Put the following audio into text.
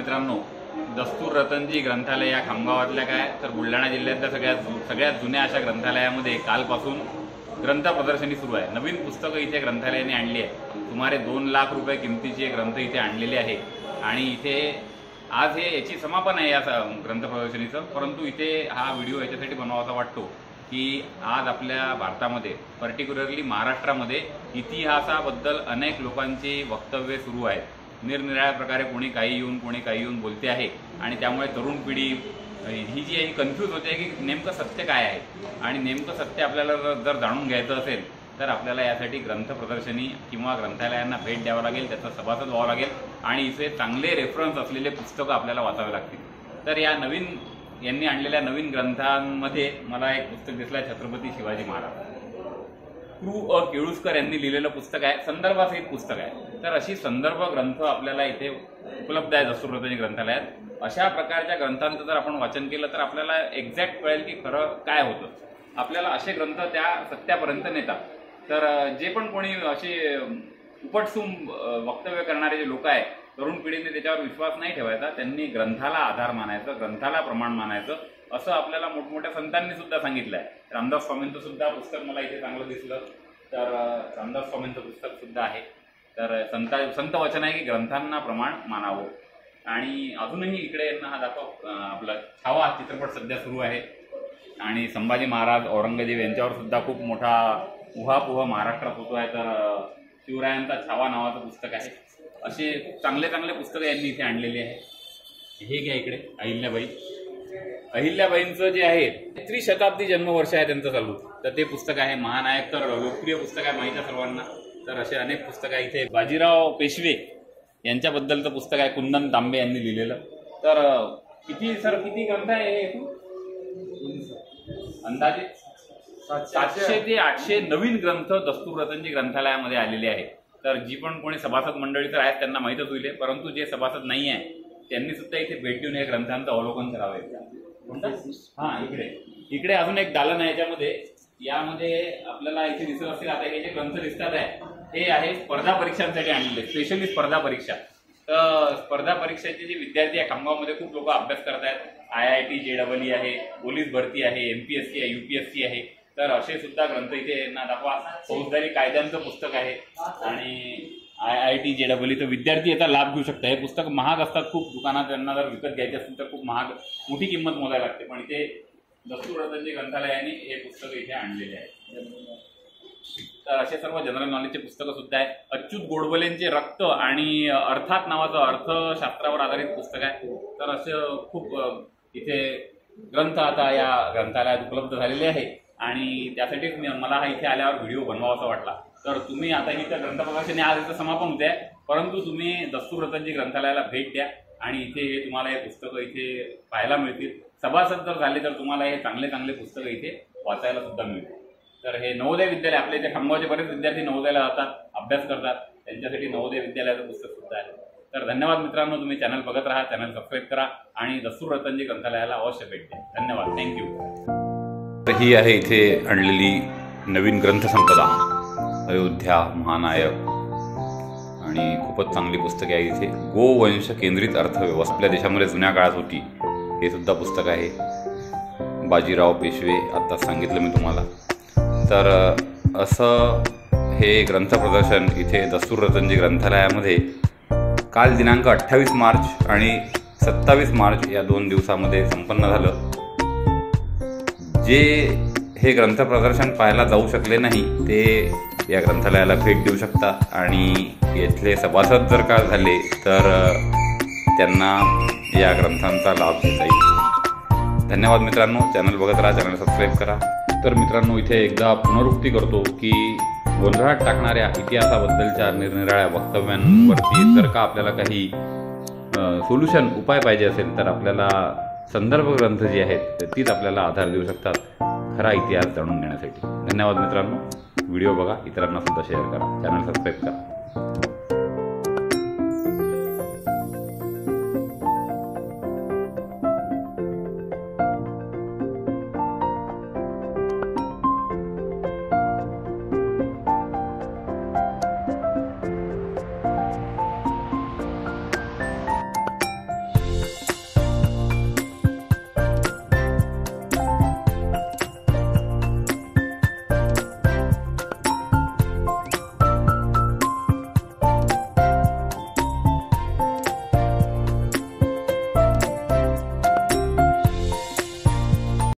मित्रांनो, दस्तूर रतनजी ग्रंथालय या खामगावातल्या काय तर बुलढाणा जिल्ह्यातल्या सगळ्यात जुन्या अशा ग्रंथालयामध्ये कालपासून ग्रंथ प्रदर्शनी सुरू आहे। नवीन पुस्तकं इथे ग्रंथालयाने आणली आहे। सुमारे 2 लाख रुपये किमतीचे ग्रंथ इथे आणलेले आहे आणि इथे आज याची समापन आहे या ग्रंथ प्रदर्शनीचं। परंतु इथे हा व्हिडिओ याच्यासाठी बनवावासा वाटतो की आज आपल्या भारतामध्ये पर्टिक्युलरली महाराष्ट्रामध्ये इतिहासाबद्दल अनेक लोकांची वक्तव्य सुरू आहेत। निरनिराळ्या प्रकारे कोणी काही येऊन बोलते आहे आणि त्यामुळे तरुण पिढी ही जी आहे कन्फ्यूज होते की नेमकं सत्य काय आहे आणि नेमकं सत्य आपल्याला जर जाणून घ्यायचं असेल तर आपल्याला यासाठी ग्रंथ प्रदर्शनी किंवा ग्रंथालयांना भेट द्यावं लागेल, त्याचा सभासद व्हावं लागेल आणि इथे चांगले रेफरन्स असलेले पुस्तकं आपल्याला वाचावे लागतील। तर या यांनी आणलेल्या नवीन ग्रंथांमध्ये मला एक पुस्तक दिसलं, छत्रपती शिवाजी महाराज। कृ. केळुसकर यांनी लिहिलेलं पुस्तक आहे, संदर्भासहित पुस्तक आहे। तर अशी संदर्भ ग्रंथ आपल्याला इथे उपलब्ध आहे दस्तूर रतनजी ग्रंथालयात। अशा प्रकारच्या ग्रंथांचं जर आपण वाचन केलं तर आपल्याला एक्झॅक्ट कळेल की खरं काय होतं। आपल्याला असे ग्रंथ त्या सत्यापर्यंत नेतात। तर जे पण कोणी असे उपटसूम वक्तव्य करणारे जे लोक आहेत, तरुण पिढीने त्याच्यावर विश्वास नाही ठेवायचा, त्यांनी ग्रंथाला आधार मानायचं, ग्रंथाला प्रमाण मानायचं, असं आपल्याला मोठमोठ्या संतांनी सुद्धा सांगितलं आहे। रामदास स्वामींचं सुद्धा पुस्तक मला इथे चांगलं दिसलं, तर रामदास स्वामींचं पुस्तक सुद्धा आहे। तर संत वचन आहे की ग्रंथांना प्रमाण मानावं। आणि अजूनही इकडे हा दाखव, आपला छावा चित्रपट सध्या सुरू आहे आणि संभाजी महाराज औरंगजेब यांच्यावर सुद्धा खूप मोठा उहापोह महाराष्ट्रात होतो आहे। तर शिवरायांचा छावा नावाचं पुस्तक आहे। असे चांगले पुस्तकं यांनी इथे आणलेली आहे। हे घ्या इकडे, अहिल्याबाईंचं जे आहे 3 शताब्दी जन्मवर्ष आहे त्यांचं चालू, तर ते पुस्तक आहे। महानायक तर लोकप्रिय पुस्तक आहे माहिती आहे सर्वांना। तर असे अनेक पुस्तकं आहे इथे। बाजीराव पेशवे यांच्याबद्दलचं पुस्तक आहे, कुंदन तांबे यांनी लिहिलेलं। तर किती ग्रंथ आहे हे? अंदाजे 700 ते 800 नवीन ग्रंथ दस्तूर रतनजी ग्रंथालयामध्ये आलेले आहेत। तर जी पण कोणी सभासद मंडळी तर आहेत त्यांना माहीतच होईल, परंतु जे सभासद नाही आहे त्यांनी सुद्धा इथे भेट देऊन या ग्रंथांचं अवलोकन करावे। इकडे अजून एक दालन आहे, यामध्ये आपल्याला इथे दिसत असतील। आता हे जे ग्रंथ दिसतात आहे हे आहे स्पर्धा परीक्षांसाठी आणलेले, स्पेशली स्पर्धा परीक्षा। तर स्पर्धा परीक्षेचे जे विद्यार्थी आहे खामगावमध्ये खूप लोक अभ्यास करत आहेत। IIT JEE आहे, पोलीस भरती आहे, MPSC आहे, UPSC आहे। तर असे सुद्धा ग्रंथ इथे ना दाखवा। फौजदारी कायद्यांचं पुस्तक आहे आणि IIT JEE, तर विद्यार्थी याचा लाभ घेऊ शकतात। हे पुस्तक महाग असतात खूप, दुकानात त्यांना जर विकत घ्यायचे असेल तर खूप महाग, मोठी किंमत मोजायला लागते, पण इथे दस्तूर रतनजी ग्रंथालयाने हे पुस्तक इथे आणलेले आहे। तर असे सर्व जनरल नॉलेजचे पुस्तकं सुद्धा आहे। अच्युत गोडबोलेंचे रक्त आणि अर्थात नावाचं अर्थशास्त्रावर आधारित पुस्तक आहे। तर असं खूप इथे ग्रंथ आता या ग्रंथालयात उपलब्ध झालेले आहे आणि त्यासाठीच मला हा इथे आल्यावर व्हिडिओ बनवावासा वाटला। तर तुम्ही आता ही तर ग्रंथ प्रकाशने आज इथं समापन होते आहे, परंतु तुम्ही दस्तूर रतनजी ग्रंथालयाला भेट द्या आणि इथे तुम्हाला हे पुस्तकं इथे पाहायला मिळतील। सभासद जर झाले तर तुम्हाला हे चांगले पुस्तकं इथे वाचायला सुद्धा मिळतील। तर हे नवोदय विद्यालय, आपल्या इथे खामगावचे बरेच विद्यार्थी नवोदयाला जातात, अभ्यास करतात, त्यांच्यासाठी नवोदय विद्यालयाचं पुस्तक सुद्धा आहे। तर धन्यवाद मित्रांनो, तुम्ही चॅनल बघत राहा, चॅनल सबस्क्राईब करा आणि दस्तूर रतनजी ग्रंथालयाला अवश्य भेट द्या। धन्यवाद, थँक्यू। तर ही आहे इथे आणलेली नवीन ग्रंथसंपदा, अयोध्या, महानायक आणि खूपच चांगली पुस्तके आहे इथे। गोवंश केंद्रित अर्थव्यवस्था आपल्या देशामध्ये जुन्या काळात होती, हे सुद्धा पुस्तक आहे। बाजीराव पेशवे आत्ता सांगितलं मी तुम्हाला। तर असं हे ग्रंथ प्रदर्शन इथे दस्तूर रतनजी ग्रंथालयामध्ये काल दिनांक 28 मार्च आणि 27 मार्च या 2 दिवसामध्ये संपन्न झालं। जे हे ग्रंथ प्रदर्शन पाहायला जाऊ शकले नाही ते या ग्रंथालयाला भेट देऊ शकतात आणि येथले सभासद जर का झाले तर त्यांना या ग्रंथांचा लाभ घेता येईल। धन्यवाद मित्रांनो, चॅनल बघत राहा, चॅनल सबस्क्राईब करा। तर मित्रांनो, इथे एकदा पुनरुक्ती करतो की गोंधळात टाकणाऱ्या इतिहासाबद्दलच्या निरनिराळ्या वक्तव्यांवरती जर का आपल्याला काही उपाय पाहिजे असेल तर आपल्याला संदर्भ ग्रंथ जे आहेत तीच आपल्याला आधार देऊ शकतात खरा इतिहास जाणून घेण्यासाठी। धन्यवाद मित्रांनो, व्हिडिओ बघा, इतरांना सुद्धा शेअर करा, चॅनल सबस्क्राईब करा।